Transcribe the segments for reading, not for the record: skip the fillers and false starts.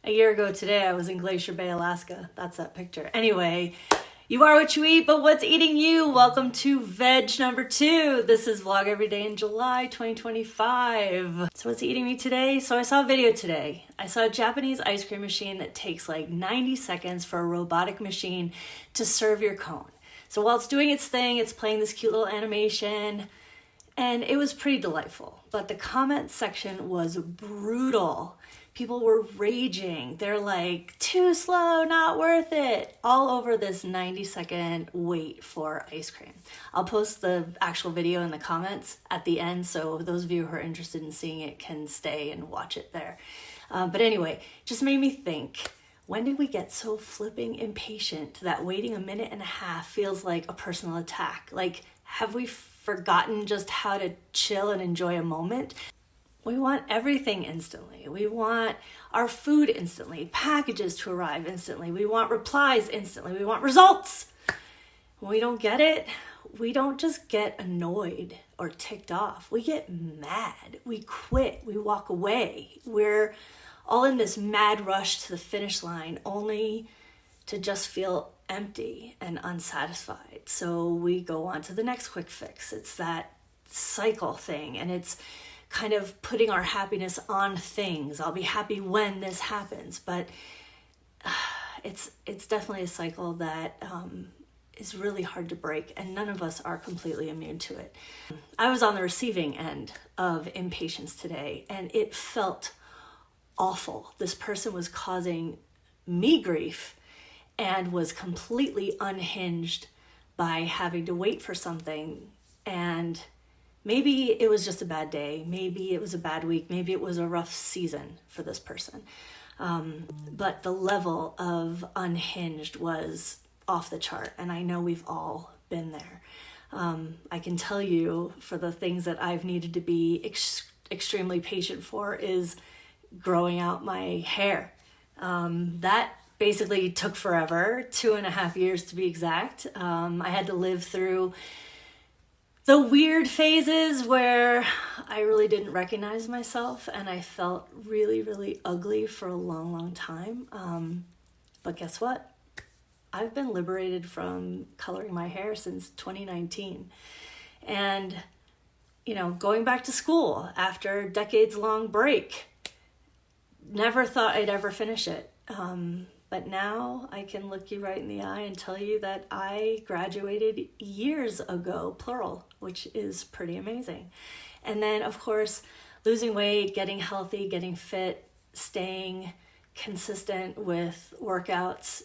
A year ago today, I was in Glacier Bay, Alaska. That's that picture. Anyway, you are what you eat, but what's eating you? Welcome to VEDJ number 2. This is Vlog Every Day in July 2025. So what's eating me today? So I saw a video today. I saw a Japanese ice cream machine that takes like 90 seconds for a robotic machine to serve your cone. So while it's doing its thing, it's playing this cute little animation, and it was pretty delightful. But the comment section was brutal. People were raging. They're like, too slow, not worth it. All over this 90-second wait for ice cream. I'll post the actual video in the comments at the end, so those of you who are interested in seeing it can stay and watch it there. But anyway, just made me think, when did we get so flipping impatient that waiting a minute and a half feels like a personal attack? Like, have we forgotten just how to chill and enjoy a moment? We want everything instantly. We want our food instantly, packages to arrive instantly. We want replies instantly. We want results. When we don't get it, we don't just get annoyed or ticked off. We get mad. We quit. We walk away. We're all in this mad rush to the finish line only to just feel empty and unsatisfied. So we go on to the next quick fix. It's that cycle thing, and it's kind of putting our happiness on things. I'll be happy when this happens, but it's definitely a cycle that is really hard to break, and none of us are completely immune to it. I was on the receiving end of impatience today, and it felt awful. This person was causing me grief and was completely unhinged by having to wait for something. And maybe it was just a bad day. Maybe it was a bad week. Maybe it was a rough season for this person. But the level of unhinged was off the chart. And I know we've all been there. I can tell you, for the things that I've needed to be extremely patient for is growing out my hair. That basically took forever, 2.5 years to be exact. I had to live through the weird phases where I really didn't recognize myself, and I felt really, really ugly for a long, long time. But guess what? I've been liberated from coloring my hair since 2019. And, going back to school after a decades-long break, never thought I'd ever finish it. But now I can look you right in the eye and tell you that I graduated years ago, plural, which is pretty amazing. And then, of course, losing weight, getting healthy, getting fit, staying consistent with workouts.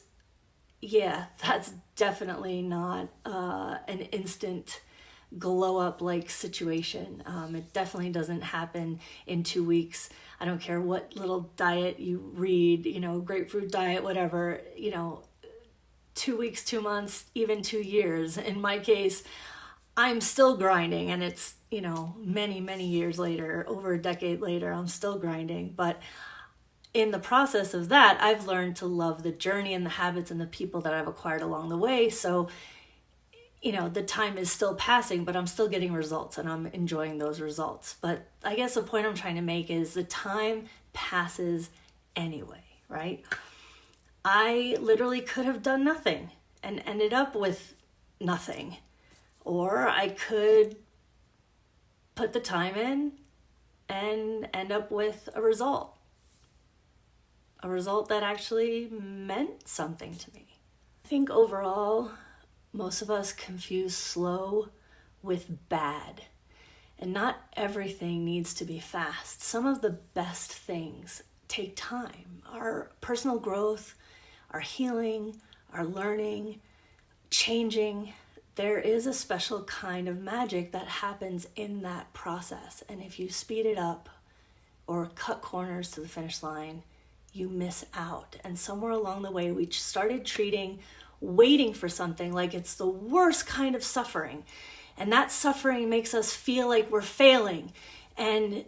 Yeah, that's definitely not an instant glow up like situation. It definitely doesn't happen in 2 weeks. I don't care what little diet you read, grapefruit diet, whatever, 2 weeks, 2 months, even 2 years. In my case, I'm still grinding, and it's, many, many years later, over a decade later, I'm still grinding. But in the process of that, I've learned to love the journey and the habits and the people that I've acquired along the way. So the time is still passing, but I'm still getting results, and I'm enjoying those results. But I guess the point I'm trying to make is the time passes anyway, right? I literally could have done nothing and ended up with nothing. Or I could put the time in and end up with a result that actually meant something to me. I think overall, most of us confuse slow with bad, and not everything needs to be fast. Some of the best things take time. Our personal growth, our healing, our learning, changing. There is a special kind of magic that happens in that process. And if you speed it up or cut corners to the finish line, you miss out. And somewhere along the way, we started treating waiting for something like it's the worst kind of suffering. And that suffering makes us feel like we're failing. And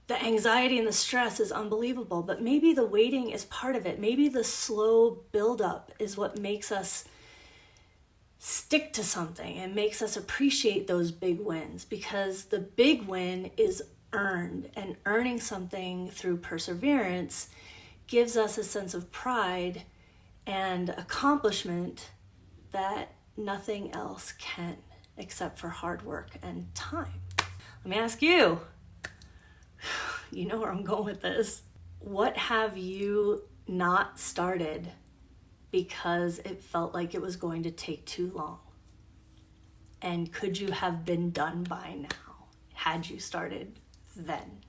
the anxiety and the stress is unbelievable. But maybe the waiting is part of it. Maybe the slow buildup is what makes us stick to something and makes us appreciate those big wins, because the big win is earned, and earning something through perseverance gives us a sense of pride and accomplishment that nothing else can, except for hard work and time. Let me ask you, you know where I'm going with this. What have you not started because it felt like it was going to take too long? And could you have been done by now had you started then?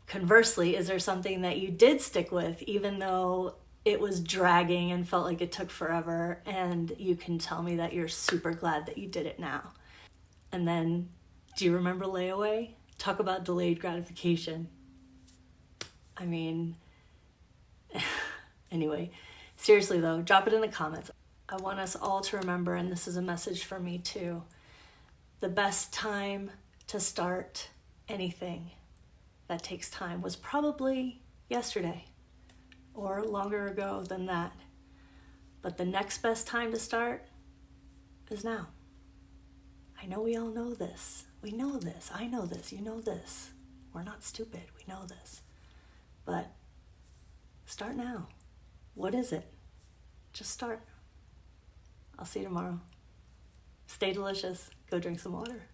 Conversely, is there something that you did stick with even though it was dragging and felt like it took forever, and you can tell me that you're super glad that you did it now? And then, do you remember layaway? Talk about delayed gratification. I mean, anyway, seriously though, drop it in the comments. I want us all to remember, and this is a message for me too, the best time to start anything that takes time was probably yesterday or longer ago than that. But the next best time to start is now. I know we all know this. We know this. I know this. You know this. We're not stupid. We know this. But start now. What is it? Just start. I'll see you tomorrow. Stay delicious. Go drink some water.